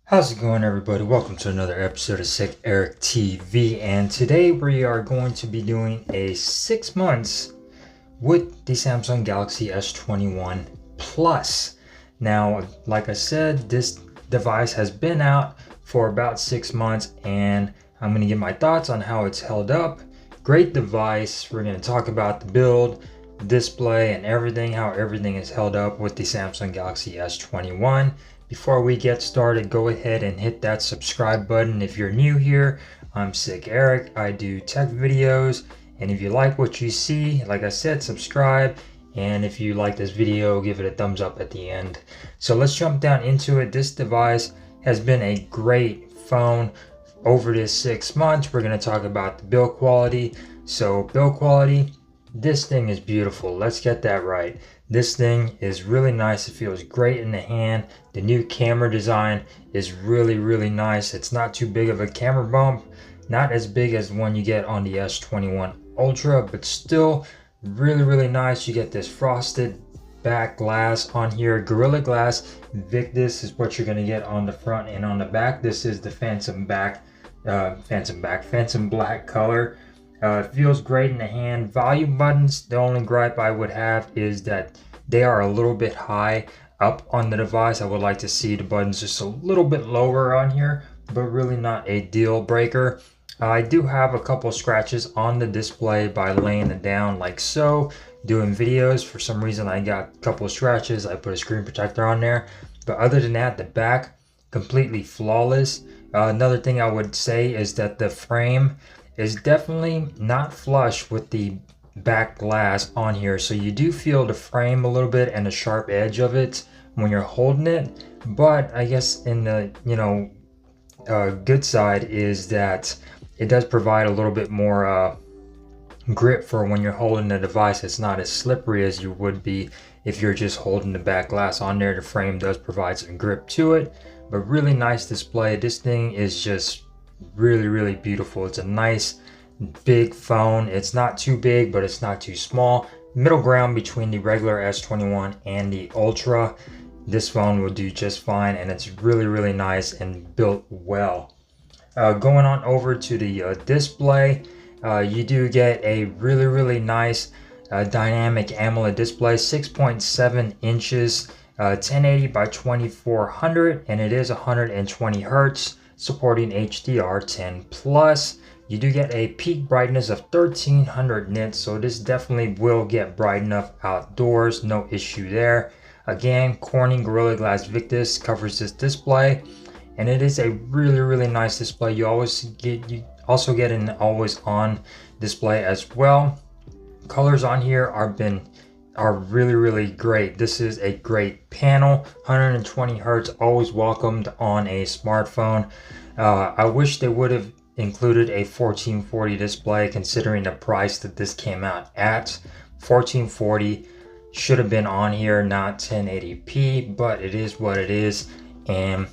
How's it going, everybody? Welcome to another episode of SicErik TV, and today we are going to be doing a 6 months with the Samsung Galaxy S21 Plus. Now, like I said, this device has been out for about 6 months, and I'm going to give my thoughts on how it's held up. Great device. We're going to talk about the build, display, and everything, how everything is held up with the Samsung Galaxy S21. Before we get started, go ahead and hit that subscribe button. If you're new here, I'm SicErik. I do tech videos, and if you like what you see, like I said, subscribe. And if you like this video, give it a thumbs up at the end. So let's jump down into it. This device has been a great phone over this 6 months. We're going to talk about the build quality. So build quality, this thing is beautiful. Let's get that right. This thing is really nice. It feels great in the hand. The new camera design is really nice. It's not too big of a camera bump, not as big as the one you get on the S21 Ultra, but still really nice. You get this frosted back glass on here, Gorilla Glass Victus is what you're going to get on the front, and on the back this is the Phantom Black color. It feels great in the hand. Volume buttons, the only gripe I would have is that they are a little bit high up on the device. I would like to see the buttons just a little bit lower on here, but really not a deal breaker. I do have a couple scratches on the display by laying it down like so. Doing videos, for some reason I got a couple of scratches. I put a screen protector on there, but other than that, the back completely flawless. Another thing I would say is that the frame is definitely not flush with the back glass on here, so you do feel the frame a little bit and the sharp edge of it when you're holding it. But I guess in the good side is that it does provide a little bit more grip for when you're holding the device. It's not as slippery as you would be if you're just holding the back glass on there. The frame does provide some grip to it, but really nice display. This thing is just really beautiful. It's a nice big phone. It's not too big, but it's not too small. Middle ground between the regular S21 and the Ultra. This phone will do just fine, and it's really nice and built well. Going on over to the display, you do get a really nice dynamic AMOLED display, 6.7 inches, 1080 by 2400, and it is 120 hertz, supporting HDR10 plus. You do get a peak brightness of 1300 nits, so this definitely will get bright enough outdoors, no issue there. Again, Corning Gorilla Glass Victus covers this display, and it is a really nice display. You also get an always on display as well. Colors on here are really great. This is a great panel. 120 hertz, always welcomed on a smartphone. I wish they would have included a 1440 display, considering the price that this came out at. 1440 should have been on here, not 1080p, but it is what it is, and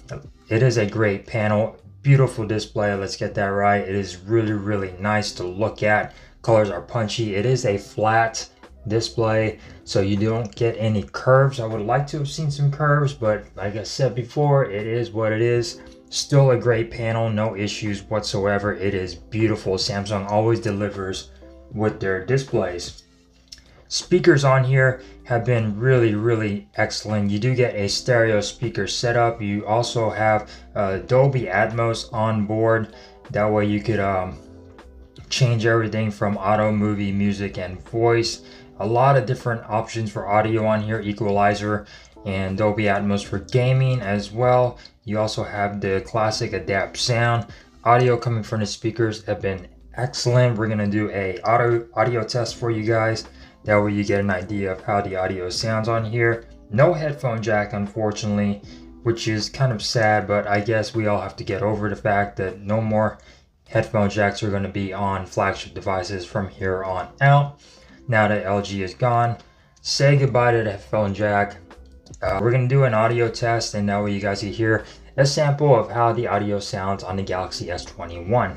it is a great panel. Beautiful display, let's get that right. It is really nice to look at. Colors are punchy. It is a flat display, so you don't get any curves. I would like to have seen some curves, but like I said before, it is what it is. Still a great panel, no issues whatsoever. It is beautiful. Samsung always delivers with their displays. Speakers on here have been really excellent. You do get a stereo speaker setup. You also have Dolby Atmos on board. That way you could change everything from auto, movie, music, and voice. A lot of different options for audio on here, equalizer, and Dolby Atmos for gaming as well. You also have the classic adapt sound. Audio coming from the speakers have been excellent. We're gonna do a audio test for you guys. That way you get an idea of how the audio sounds on here. No headphone jack, unfortunately, which is kind of sad, but I guess we all have to get over the fact that no more headphone jacks are gonna be on flagship devices from here on out. Now that LG is gone, say goodbye to the headphone jack. We're going to do an audio test, and that way you guys can hear a sample of how the audio sounds on the Galaxy S21.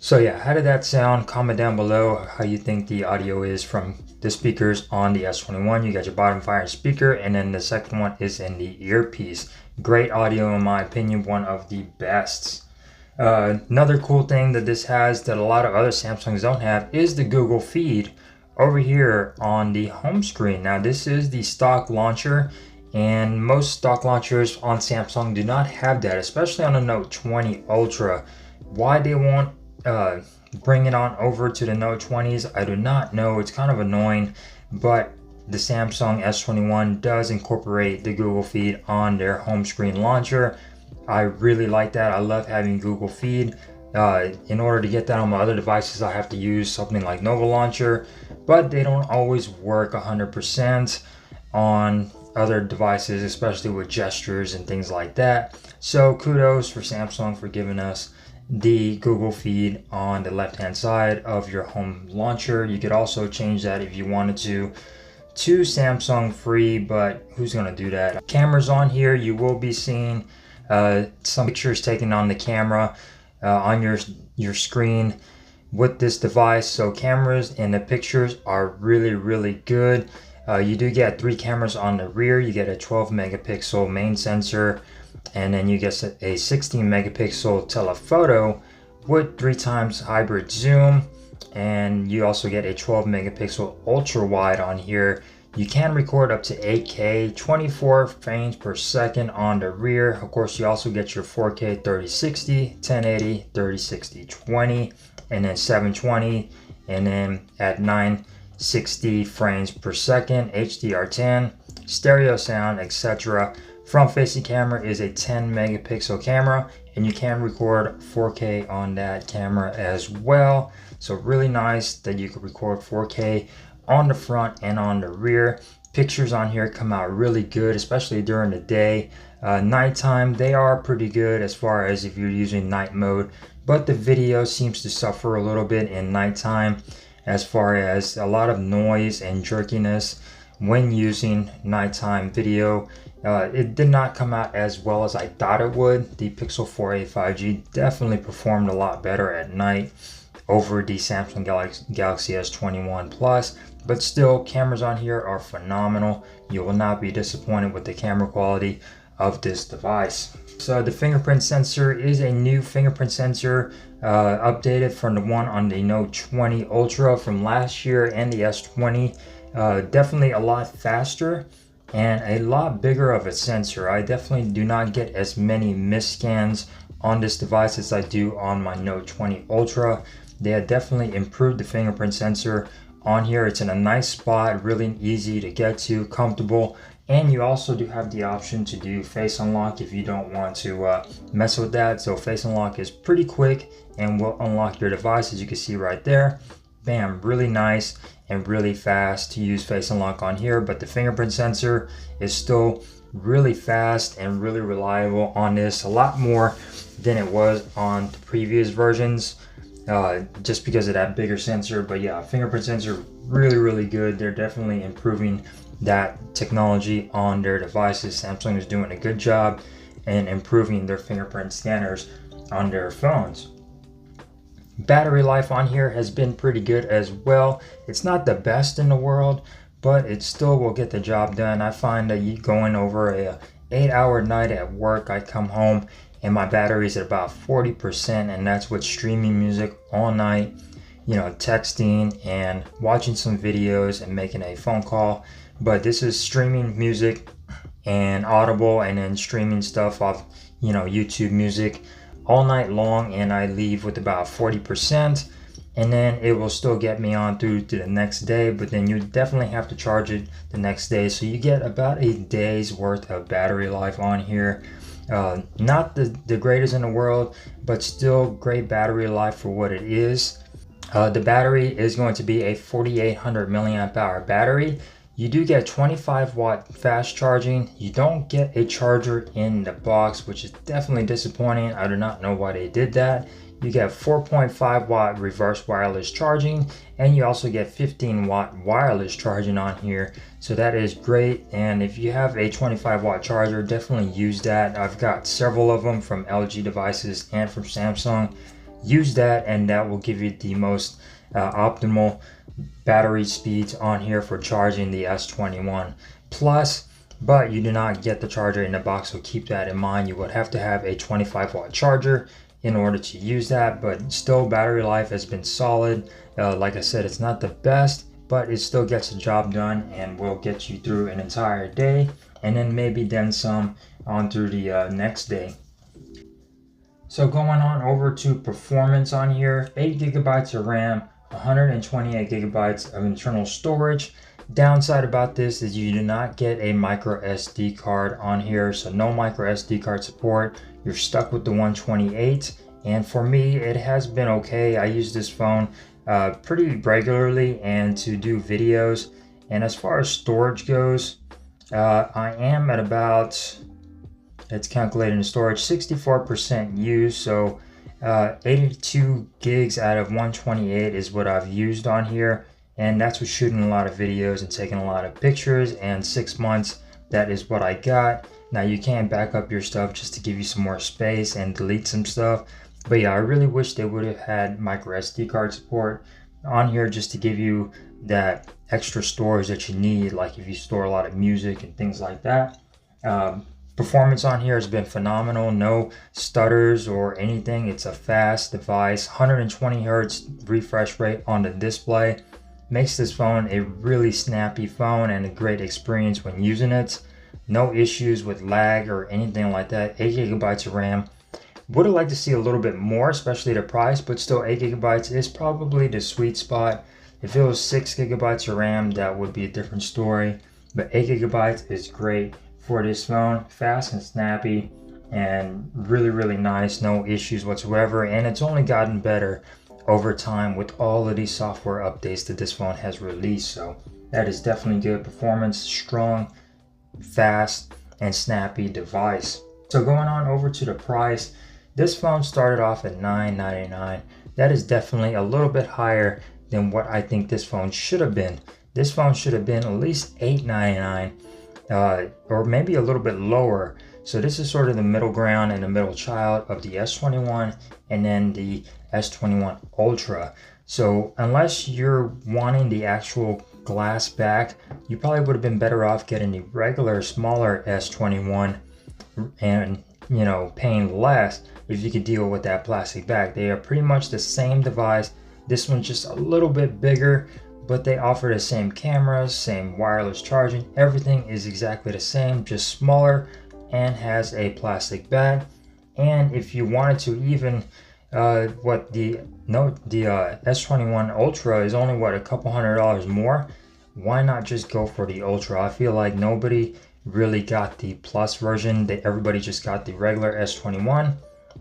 So yeah, how did that sound? Comment down below how you think the audio is from the speakers on the S21. You got your bottom firing speaker, and then the second one is in the earpiece. Great audio in my opinion, one of the best. Another cool thing that this has that a lot of other Samsungs don't have is the Google feed over here on the home screen. Now this is the stock launcher, and most stock launchers on Samsung do not have that, especially on the Note 20 Ultra. Why they won't bring it on over to the Note 20s, I do not know. It's kind of annoying, but the Samsung S21 does incorporate the Google feed on their home screen launcher. I really like that. I love having Google feed. In order to get that on my other devices, I have to use something like Nova Launcher, but they don't always work 100% on other devices, especially with gestures and things like that. So kudos for Samsung for giving us the Google feed on the left hand side of your home launcher. You could also change that if you wanted to Samsung free, but who's gonna do that? Cameras on here, you will be seeing some pictures taken on the camera on your screen with this device. So cameras and the pictures are really good. You do get 3 cameras on the rear. You get a 12 megapixel main sensor, and then you get a 16 megapixel telephoto with 3 times hybrid zoom, and you also get a 12 megapixel ultra wide on here. You can record up to 8K 24 frames per second on the rear. Of course, you also get your 4K 3060, 1080, 3060, 20, and then 720, and then at 960 frames per second, HDR10, stereo sound, etc. Front facing camera is a 10 megapixel camera, and you can record 4K on that camera as well. So really nice that you can record 4K on the front and on the rear. Pictures on here come out really good, especially during the day. Nighttime, they are pretty good as far as if you're using night mode, but the video seems to suffer a little bit in nighttime as far as a lot of noise and jerkiness when using nighttime video. It did not come out as well as I thought it would. The Pixel 4a 5G definitely performed a lot better at night over the Samsung Galaxy S21 Plus, but still, cameras on here are phenomenal. You will not be disappointed with the camera quality of this device. So the fingerprint sensor is a new fingerprint sensor, updated from the one on the Note 20 Ultra from last year and the S20. Definitely a lot faster and a lot bigger of a sensor. I definitely do not get as many misscans on this device as I do on my Note 20 Ultra. They have definitely improved the fingerprint sensor on here. It's in a nice spot, really easy to get to, comfortable, and you also do have the option to do face unlock if you don't want to mess with that. So face unlock is pretty quick and will unlock your device, as you can see right there. Bam, really nice and really fast to use face unlock on here, but the fingerprint sensor is still really fast and really reliable on this, a lot more than it was on the previous versions, just because of that bigger sensor. But yeah, fingerprint sensor really good. They're definitely improving that technology on their devices. Samsung is doing a good job in improving their fingerprint scanners on their phones. Battery life on here has been pretty good as well. It's not the best in the world, but it still will get the job done. I find that you going over a 8-hour night at work, I come home and my battery's at about 40%, and that's with streaming music all night, you know, texting and watching some videos and making a phone call. But this is streaming music and Audible, and then streaming stuff off, you know, YouTube music all night long, and I leave with about 40%, and then it will still get me on through to the next day, but then you definitely have to charge it the next day. So you get about a day's worth of battery life on here. Not the greatest in the world, but still great battery life for what it is. The battery is going to be a 4800 milliamp hour battery. You do get 25 watt fast charging. You don't get a charger in the box, which is definitely disappointing. I do not know why they did that. You get 4.5 watt reverse wireless charging, and you also get 15 watt wireless charging on here. So that is great. And if you have a 25 watt charger, definitely use that. I've got several of them from LG devices and from Samsung. use that, and that will give you the most optimal battery speeds on here for charging the S21 Plus. But you do not get the charger in the box, so keep that in mind. You would have to have a 25-watt charger in order to use that, but still battery life has been solid. Like I said, it's not the best, but it still gets the job done and will get you through an entire day, and then some on through the next day. So going on over to performance on here, 8 gigabytes of RAM, 128 gigabytes of internal storage. Downside about this is you do not get a micro SD card on here, so no micro SD card support. You're stuck with the 128, and for me it has been okay. I use this phone pretty regularly and to do videos, and as far as storage goes, I am at about, it's calculating the storage, 64% used, so 82 gigs out of 128 is what I've used on here, and that's with shooting a lot of videos and taking a lot of pictures, and 6 months, that is what I got. Now you can back up your stuff just to give you some more space and delete some stuff, but yeah, I really wish they would have had micro SD card support on here just to give you that extra storage that you need, like if you store a lot of music and things like that. Performance on here has been phenomenal, no stutters or anything. It's a fast device, 120 hertz refresh rate on the display. Makes this phone a really snappy phone and a great experience when using it. No issues with lag or anything like that. 8 gigabytes of RAM. Would have liked to see a little bit more, especially the price, but still 8 gigabytes is probably the sweet spot. If it was 6 gigabytes of RAM, that would be a different story, but 8 gigabytes is great for this phone. Fast and snappy and really nice, no issues whatsoever, and it's only gotten better over time with all of these software updates that this phone has released. So that is definitely good performance, strong, fast and snappy device. So going on over to the price, this phone started off at $999. That is definitely a little bit higher than what I think this phone should have been. This phone should have been at least $899, or maybe a little bit lower. So this is sort of the middle ground and the middle child of the S21 and then the S21 Ultra. So unless you're wanting the actual glass back, you probably would have been better off getting the regular smaller S21 and, you know, paying less if you could deal with that plastic back. They are pretty much the same device. This one's just a little bit bigger, but they offer the same cameras, same wireless charging. Everything is exactly the same, just smaller, and has a plastic bag. And if you wanted to even the S21 Ultra is only what, a couple $100 more. Why not just go for the Ultra? I feel like nobody really got the Plus version. Everybody just got the regular S21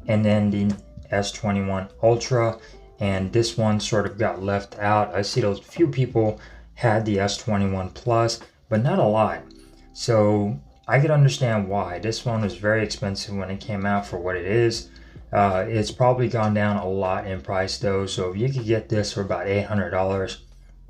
and then the S21 Ultra, and this one sort of got left out. I see those few people had the S21 Plus, but not a lot. So I could understand why. This phone was very expensive when it came out for what it is. It's probably gone down a lot in price though, so if you could get this for about $800,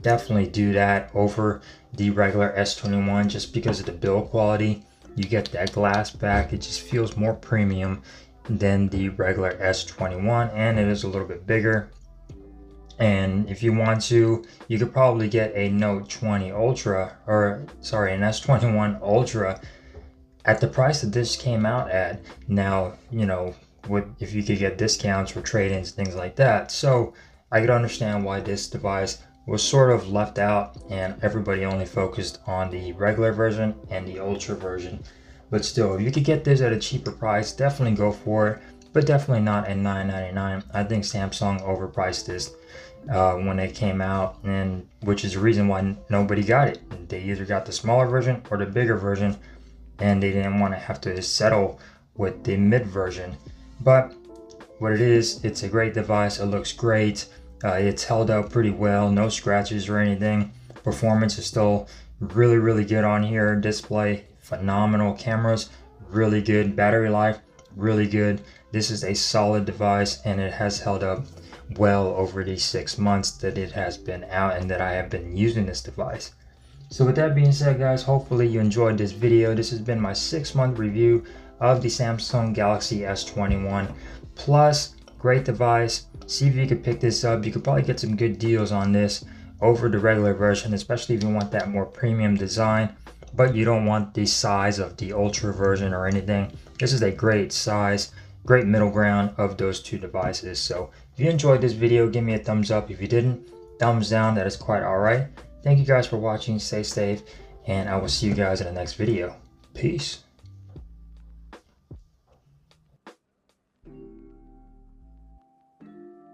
definitely do that over the regular S21 just because of the build quality. You get that glass back, it just feels more premium than the regular S21, and it is a little bit bigger. And if you want to, you could probably get a Note 20 Ultra, or sorry, an S21 Ultra at the price that this came out at. Now, you know, if you could get discounts for trade-ins, things like that. So I could understand why this device was sort of left out and everybody only focused on the regular version and the Ultra version. But still, if you could get this at a cheaper price, definitely go for it, but definitely not at $999. I think Samsung overpriced this when it came out, and which is the reason why nobody got it. They either got the smaller version or the bigger version, and they didn't want to have to settle with the mid version. But what it is, it's a great device. It looks great. It's held up pretty well, no scratches or anything. Performance is still really good on here. Display phenomenal, cameras really good, battery life really good. This is a solid device, and it has held up well over the 6 months that it has been out and that I have been using this device. So with that being said, guys, hopefully you enjoyed this video. This has been my 6-month review of the Samsung Galaxy S21 Plus. Great device. see if you could pick this up. You could probably get some good deals on this over the regular version, especially if you want that more premium design, but you don't want the size of the Ultra version or anything. This is a great size, great middle ground of those two devices. So if you enjoyed this video, give me a thumbs up. If you didn't, thumbs down. That is quite all right. Thank you guys for watching. Stay safe, and I will see you guys in the next video. Peace.